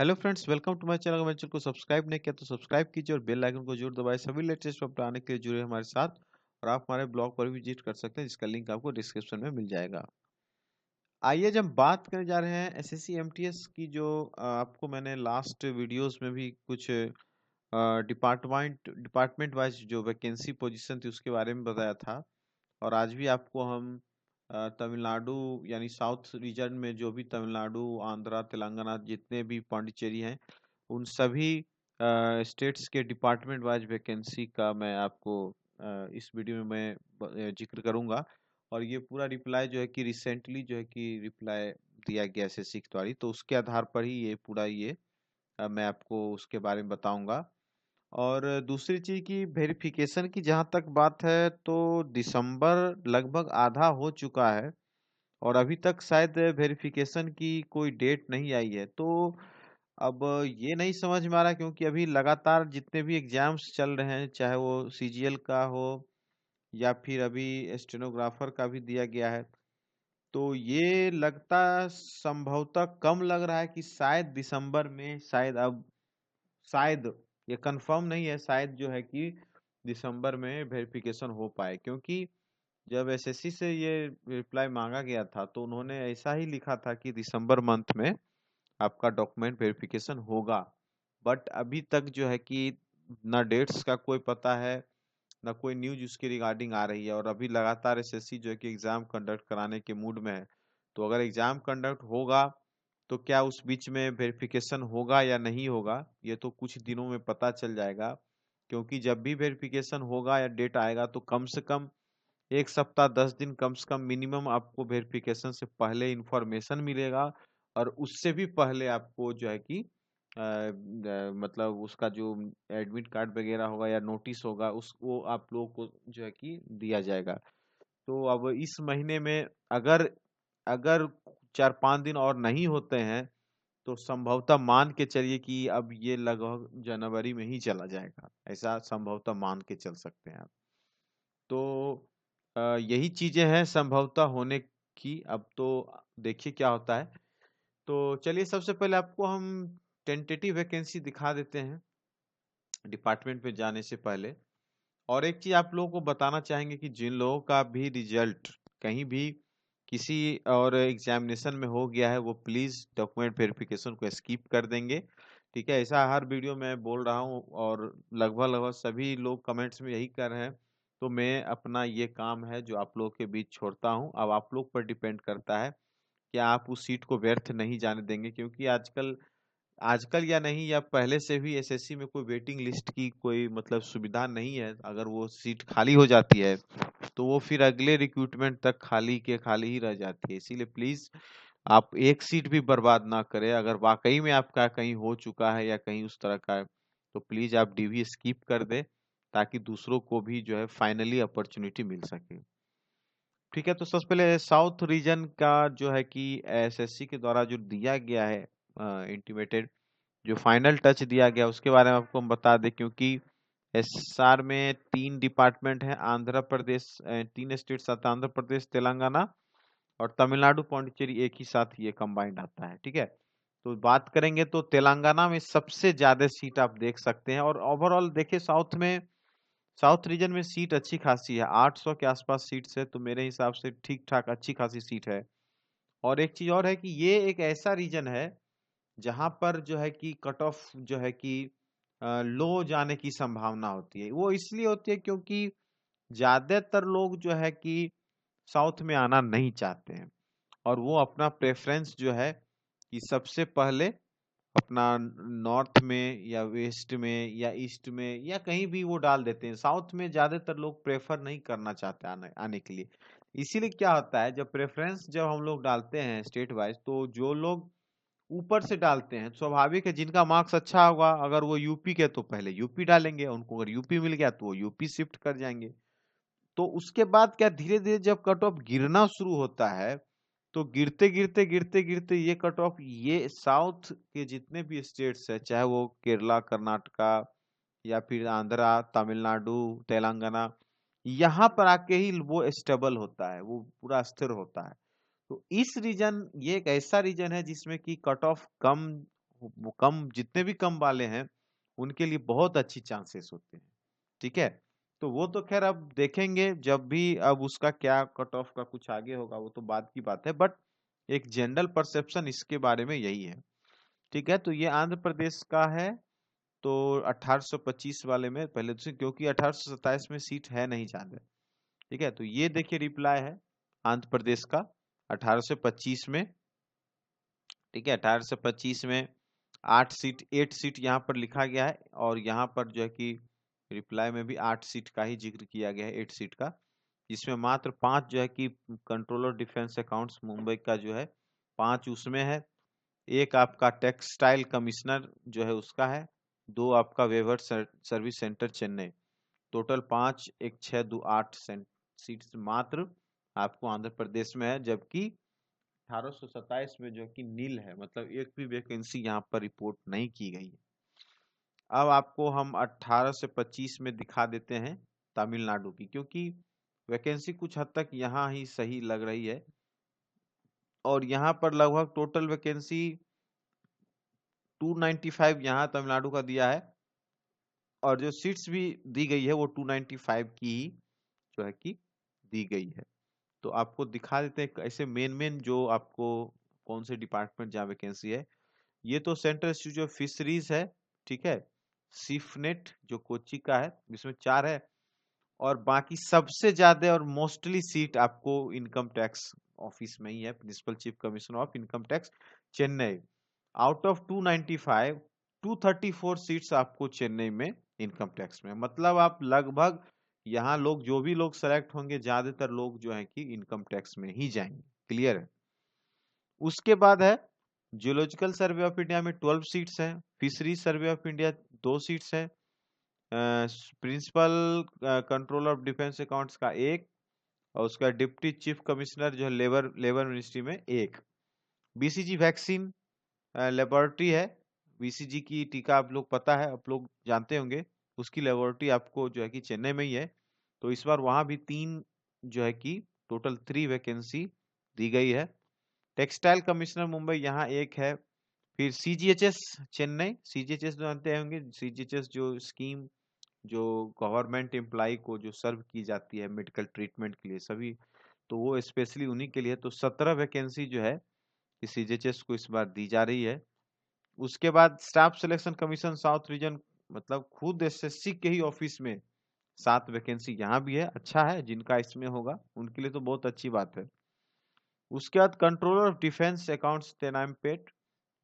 Hello friends, welcome to my channel. अगर मेरे channel को सब्सक्राइब नहीं किया तो सब्सक्राइब कीजिए और बेल आइकन को जरूर दबाएं। सभी लेटेस्ट अपडेट आने के लिए जुड़े हमारे साथ और आप हमारे ब्लॉग पर भी विजिट कर सकते हैं, जिसका लिंक आपको डिस्क्रिप्शन में मिल जाएगा। आइए जब हम बात करने जा रहे हैं एसएससी एमटीएस की, जो आपको मैंने लास्ट वीडियोस में भी कुछ डिपार्टमेंट वाइज जो वैकेंसी पोजीशन थी उसके बारे में बताया था। और आज भी आपको हम तमिलनाडु यानी साउथ रीजन में जो भी तमिलनाडु, आंध्रा, तेलंगाना जितने भी पांडिचेरी हैं, उन सभी स्टेट्स के डिपार्टमेंट वाइज वैकेंसी का मैं आपको इस वीडियो में जिक्र करूंगा। और ये पूरा रिप्लाई जो है कि रिसेंटली जो है कि रिप्लाई दिया गया एसएससी के द्वारा, तो उसके आधार पर ही ये पूरा मैं आपको उसके बारे में बताऊंगा। और दूसरी चीज की वेरिफिकेशन की जहां तक बात है, तो दिसंबर लगभग आधा हो चुका है और अभी तक शायद वेरिफिकेशन की कोई डेट नहीं आई है। तो अब ये नहीं समझ में आ रहा, क्योंकि अभी लगातार जितने भी एग्जाम्स चल रहे हैं, चाहे वो सीजीएल का हो या फिर अभी स्टेनोग्राफर का भी दिया गया है, तो ये लगता संभवतः कम लग रहा है कि शायद दिसंबर में, शायद ये कंफर्म नहीं है, शायद जो है कि दिसंबर में वेरिफिकेशन हो पाए। क्योंकि जब एसएससी से ये रिप्लाई मांगा गया था तो उन्होंने ऐसा ही लिखा था कि दिसंबर मंथ में आपका डॉक्यूमेंट वेरिफिकेशन होगा। बट अभी तक जो है कि ना डेट्स का कोई पता है, ना कोई न्यूज उसके रिगार्डिंग आ रही है। और अभी लगातार एसएससी जो है कि एग्जाम कंडक्ट कराने के मूड में है। तो अगर एग्जाम कंडक्ट होगा तो क्या उस बीच में वेरिफिकेशन होगा या नहीं होगा, ये तो कुछ दिनों में पता चल जाएगा। क्योंकि जब भी वेरिफिकेशन होगा या डेट आएगा तो कम से कम 1 सप्ताह 10 दिन कम से कम मिनिमम आपको वेरिफिकेशन से पहले इंफॉर्मेशन मिलेगा। और उससे भी पहले आपको जो है कि मतलब उसका जो एडमिट कार्ड वगैरह होगा या नोटिस होगा, उस वो आप लोगों को जो है कि दिया जाएगा। तो अब इस महीने में अगर अगर 4-5 दिन और नहीं होते हैं तो संभवतः मान के चलिए कि अब ये लगभग जनवरी में ही चला जाएगा, ऐसा संभवतः मान के चल सकते हैं आप। तो यही चीजें हैं संभवतः होने की। अब तो देखिए क्या होता है। तो चलिए सबसे पहले आपको हम टेंटेटिव वैकेंसी दिखा देते हैं डिपार्टमेंट पे जाने से पहले। और एक चीज आप लोगों को बताना चाहेंगे कि जिन लोगों का भी रिजल्ट कहीं भी किसी और एग्जामिनेशन में हो गया है, वो प्लीज डॉक्यूमेंट वेरिफिकेशन को स्किप कर देंगे। ठीक है, ऐसा हर वीडियो में बोल रहा हूँ और लगभग लगभग सभी लोग कमेंट्स में यही कर रहे हैं। तो मैं अपना ये काम है जो आप लोगों के बीच छोड़ता हूँ, अब आप लोग पर डिपेंड करता है कि आप उस सीट को व्यर्थ नहीं जाने देंगे। क्योंकि आजकल आजकल या नहीं, या पहले से भी एसएससी में कोई वेटिंग लिस्ट की कोई मतलब सुविधा नहीं है। अगर वो सीट खाली हो जाती है तो वो फिर अगले रिक्रूटमेंट तक खाली के खाली ही रह जाती है। इसीलिए प्लीज आप एक सीट भी बर्बाद ना करें। अगर वाकई में आपका कहीं हो चुका है या कहीं उस तरह का है, तो प्लीज आप डीवी स्किप कर दें, ताकि दूसरों को भी जो है फाइनली अपॉर्चुनिटी मिल सके। ठीक है, तो सबसे पहले साउथ रीजन का जो है कि एसएससी के द्वारा जो दिया गया है इंटीमेटेड, जो फाइनल टच दिया गया उसके बारे में आपको हम बता दें। क्योंकि एसआर में 3 डिपार्टमेंट है, आंध्र प्रदेश, 3 स्टेट्स आता है, आंध्र प्रदेश, तेलंगाना और तमिलनाडु पौंडीचेरी एक ही साथ ये कंबाइंड आता है। ठीक है, तो बात करेंगे तो तेलंगाना में सबसे ज्यादा सीट आप देख सकते हैं। और ओवरऑल देखिए साउथ रीजन में सीट अच्छी खासी है, 800 के आसपास सीट्स है, तो मेरे हिसाब से ठीक ठाक अच्छी खासी सीट है। और एक चीज और है कि ये एक ऐसा रीजन है जहां पर जो है कि कट ऑफ जो है कि लो जाने की संभावना होती है। वो इसलिए होती है क्योंकि ज्यादातर लोग जो है कि साउथ में आना नहीं चाहते हैं, और वो अपना प्रेफरेंस जो है कि सबसे पहले अपना नॉर्थ में या वेस्ट में या ईस्ट में या कहीं भी वो डाल देते हैं। साउथ में ज्यादातर लोग प्रेफर नहीं करना चाहते आने के लिए। इसीलिए क्या होता है, जब प्रेफरेंस जब हम लोग डालते हैं स्टेट वाइज, तो जो लोग ऊपर से डालते हैं, स्वाभाविक है जिनका मार्क्स अच्छा होगा, अगर वो यूपी के तो पहले यूपी डालेंगे, उनको अगर यूपी मिल गया तो वो यूपी शिफ्ट कर जाएंगे। तो उसके बाद क्या, धीरे धीरे जब कट ऑफ गिरना शुरू होता है, तो गिरते गिरते गिरते गिरते ये कट ऑफ ये साउथ के जितने भी स्टेट्स है, चाहे वो केरला, कर्नाटका या फिर आंध्रा, तमिलनाडु, तेलंगाना, यहाँ पर आके ही वो स्टेबल होता है, वो पूरा स्थिर होता है। तो इस रीजन ये एक ऐसा रीजन है जिसमें कि कट ऑफ कम वो कम, जितने भी कम वाले हैं उनके लिए बहुत अच्छी चांसेस होते हैं। ठीक है, तो वो तो खैर अब देखेंगे जब भी, अब उसका क्या कट ऑफ का कुछ आगे होगा वो तो बाद की बात है, बट एक जनरल परसेप्शन इसके बारे में यही है। ठीक है, तो ये आंध्र प्रदेश का है। तो 1825 वाले में पहले तो, क्योंकि 1827 में सीट है नहीं ज्यादा। ठीक है, तो ये देखिए रिप्लाई है आंध्र प्रदेश का 1825 में। ठीक है, 1825 में 8 सीट यहाँ पर लिखा गया है, और यहाँ पर जो है कि रिप्लाई में भी 8 सीट का ही जिक्र किया गया है, 8 सीट का, जिसमें मात्र 5 जो है कि कंट्रोलर डिफेंस अकाउंट्स मुंबई का जो है 5 उसमें है। एक आपका टेक्सटाइल कमिश्नर जो है उसका है। 2 आपका weaver service centre Chennai. Total 5, 1, 6, 2, 8 seats मात्र आपको आंध्र प्रदेश में है, जबकि 1827 में जो कि नील है, मतलब एक भी वैकेंसी यहाँ पर रिपोर्ट नहीं की गई है। अब आपको हम 18 से 25 में दिखा देते हैं तमिलनाडु की, क्योंकि वैकेंसी कुछ हद तक यहाँ ही सही लग रही है, और यहाँ पर लगभग टोटल वैकेंसी 295 यहाँ तमिलनाडु का दिया है, और जो सीट्स भी दी गई है वो 295 की ही जो है कि दी गई है। तो आपको दिखा देते हैं ऐसे मेन मेन जो आपको कौन से डिपार्टमेंट जहाँ वैकेंसी है। ये तो सेंट्रल इंस्टीट्यूट ऑफ फिशरीज है। ठीक है, सिफनेट जो कोच्चि का है, इसमें 4 है, और बाकी सबसे ज्यादा और मोस्टली सीट आपको इनकम टैक्स ऑफिस में ही है, principal chief commissioner of income tax Chennai. Out of 295, 234 seats आपको चेन्नई में इनकम टैक्स में, मतलब आप लगभग यहाँ लोग जो भी लोग सेलेक्ट होंगे ज्यादातर लोग जो है कि इनकम टैक्स में ही जाएंगे। क्लियर है। उसके बाद है जियोलॉजिकल सर्वे ऑफ इंडिया में 12 सीट्स हैं। Fishery survey of India 2 seats हैं। Principal controller of defence accounts का 1, और उसका डिप्टी चीफ कमिश्नर जो है लेबर लेबर मिनिस्ट्री में 1। बीसीजी वैक्सीन लेबोरेटरी है। बीसीजी की टीका आप लोग पता है, आप लोग जानते होंगे, उसकी लेबोरेटरी आपको जो है कि चेन्नई में ही है। तो इस बार वहां भी 3 जो है कि टोटल 3 वैकेंसी दी गई है। टेक्सटाइल कमिश्नर मुंबई यहाँ 1 है। फिर सीजीएचएस चेन्नई, सीजीएचएस जो जानते होंगे, सीजीएचएस जो स्कीम जो गवर्नमेंट एम्प्लॉय को जो सर्व की जाती है मेडिकल ट्रीटमेंट के लिए सभी, तो वो स्पेशली उन्हीं के लिए। तो 17 वैकेंसी जो है सीजीएचएस को इस बार दी जा रही है। उसके बाद staff selection commission south region, मतलब खुद एसएससी के ही ऑफिस में 7 वैकेंसी यहाँ भी है। अच्छा है, जिनका इसमें होगा उनके लिए तो बहुत अच्छी बात है। उसके बाद कंट्रोलर ऑफ डिफेंस अकाउंट्स तेनामपेट,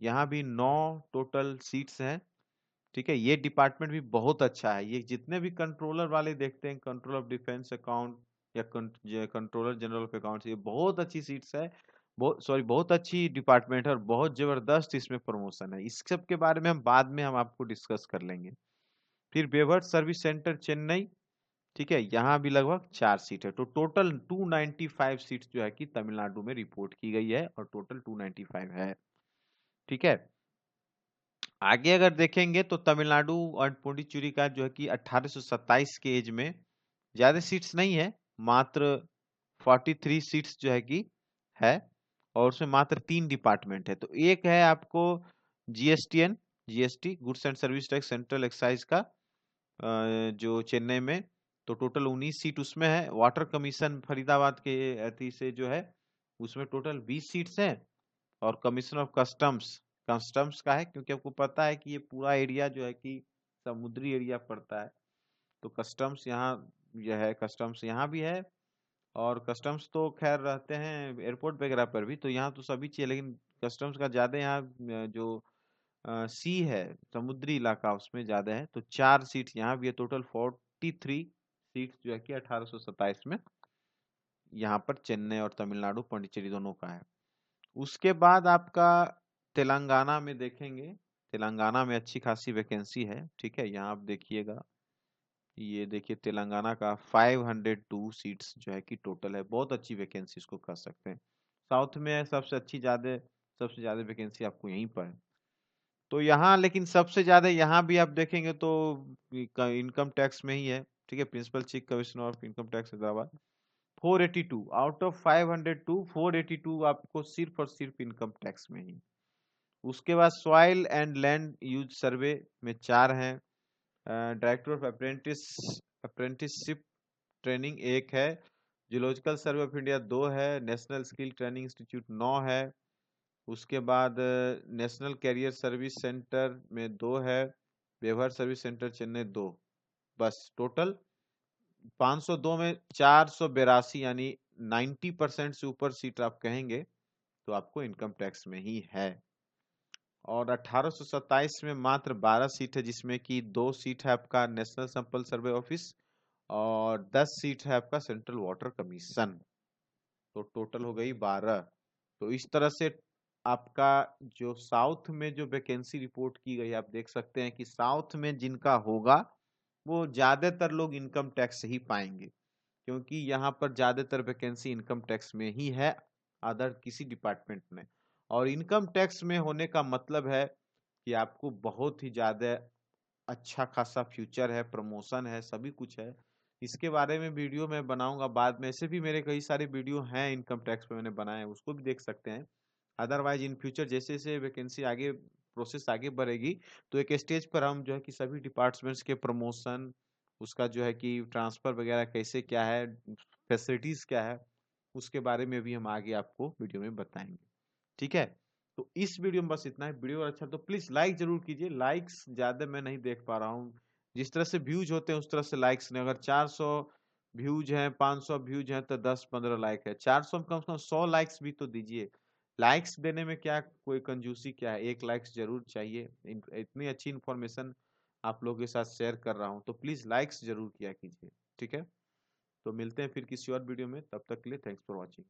यहाँ भी 9 टोटल सीट्स हैं। ठीक है, ये डिपार्टमेंट भी बहुत अच्छा है। ये जितने भी कंट्रोलर वाले देखते हैं, कंट्रोल ऑफ डिफेंस अकाउंट या कंट्रोलर जनरल ऑफ अकाउंट्स, ये बहुत अच्छी सीट्स है, बहुत सॉरी बहुत अच्छी डिपार्टमेंट है, और बहुत जबरदस्त इसमें प्रमोशन है। इस सब के बारे में हम बाद में हम आपको डिस्कस कर लेंगे। फिर बेवर सर्विस सेंटर चेन्नई, ठीक है, यहाँ भी लगभग 4 सीट है। तो टोटल 295 सीट्स जो है कि तमिलनाडु में रिपोर्ट की गई है, और टोटल 295 है। ठीक है, आगे अगर देखेंगे तो तमिलनाडु और पुडुचेरी का जो है कि 1827 के एज में ज्यादा सीट्स नहीं है, मात्र 43 सीट्स जो है कि है, और उसमें मात्र 3 डिपार्टमेंट है। तो एक है आपको GSTN, GST goods and service tax central excise का, जो चेन्नई में, तो टोटल 19 सीट उसमें है। वाटर कमीशन फरीदाबाद के अथी से जो है उसमें टोटल 20 सीट्स हैं। और कमीशन ऑफ कस्टम्स, कस्टम्स का है, क्योंकि आपको पता है कि ये पूरा एरिया जो है कि समुद्री एरिया पड़ता है, तो कस्टम्स यहाँ यह है, कस्टम्स यहाँ भी है। और कस्टम्स तो खैर रहते हैं एयरपोर्ट वगैरह पर भी, तो यहाँ तो सभी चाहिए, लेकिन कस्टम्स का ज्यादा यहाँ जो सी है, समुद्री इलाका, उसमें ज्यादा है। तो 4 सीट यहाँ भी है। टोटल 43 सीट जो है कि 1827 में यहाँ पर चेन्नई और तमिलनाडु पौंडीचेरी दोनों का है। उसके बाद आपका तेलंगाना में देखेंगे, तेलंगाना में अच्छी खासी वैकेंसी है। ठीक है, यहाँ आप देखिएगा, ये देखिए तेलंगाना का 502 सीट्स जो है कि टोटल है। बहुत अच्छी वैकेंसी इसको कह सकते हैं। साउथ में सबसे ज्यादा वैकेंसी आपको यहीं पर है। तो यहाँ लेकिन सबसे ज्यादा यहाँ भी आप देखेंगे तो इनकम टैक्स में ही है। ठीक है, principal chief commissioner of income tax Hyderabad, 482 out of 502, 482 आपको सिर्फ और सिर्फ इनकम टैक्स में ही। उसके बाद सॉइल एंड लैंड यूज सर्वे में 4 हैं। डायरेक्टर ऑफ अप्रेंटिसशिप ट्रेनिंग 1 है। जियोलॉजिकल सर्वे ऑफ इंडिया 2 है। नेशनल स्किल ट्रेनिंग इंस्टीट्यूट 9 है। उसके बाद नेशनल कैरियर सर्विस सेंटर में 2 है। व्यवहार सर्विस सेंटर चेन्नई 2। बस टोटल 502 में 482 यानी 90% से ऊपर सीट आप कहेंगे तो आपको इनकम टैक्स में ही है। और 1827 में मात्र 12 सीट है, जिसमें कि 2 सीट है आपका नेशनल सैंपल सर्वे ऑफिस और 10 सीट है आपका सेंट्रल वाटर कमीशन। तो टोटल हो गई 12। तो इस तरह से आपका जो साउथ में जो वैकेंसी रिपोर्ट की गई, आप देख सकते हैं कि साउथ में जिनका होगा वो ज्यादातर लोग इनकम टैक्स ही पाएंगे, क्योंकि यहाँ पर ज्यादातर वैकेंसी इनकम टैक्स में ही है, अदर किसी डिपार्टमेंट में। और इनकम टैक्स में होने का मतलब है कि आपको बहुत ही ज्यादा अच्छा खासा फ्यूचर है, प्रमोशन है, सभी कुछ है। इसके बारे में वीडियो मैं बनाऊंगा बाद में। ऐसे भी मेरे कई सारे वीडियो हैं इनकम टैक्स पे मैंने बनाए हैं, उसको भी देख सकते हैं। अदरवाइज इन फ्यूचर जैसे जैसे वैकेंसी आगे प्रोसेस आगे बढ़ेगी तो एक स्टेज पर हम जो है कि सभी डिपार्टमेंट्स के प्रमोशन, उसका जो है कि ट्रांसफर वगैरह कैसे क्या है, फैसिलिटीज क्या है, उसके बारे में भी हम आगे आपको वीडियो में बताएंगे। ठीक है, तो इस वीडियो में बस इतना है। वीडियो अच्छा तो प्लीज लाइक जरूर कीजिए। लाइक्स ज्यादा मैं नहीं देख पा रहा हूँ, जिस तरह से व्यूज होते हैं उस तरह से लाइक्स नहीं। अगर 400 व्यूज हैं, 500 व्यूज हैं तो 10-15 लाइक है। 400 में कम से कम 100 लाइक्स भी तो दीजिए। लाइक्स देने में क्या कोई कंजूसी क्या है, एक लाइक्स जरूर चाहिए। इतनी अच्छी इन्फॉर्मेशन आप लोगों के साथ शेयर कर रहा हूँ तो प्लीज लाइक्स जरूर किया कीजिए। ठीक है, तो मिलते हैं फिर किसी और वीडियो में, तब तक के लिए थैंक्स फॉर वॉचिंग।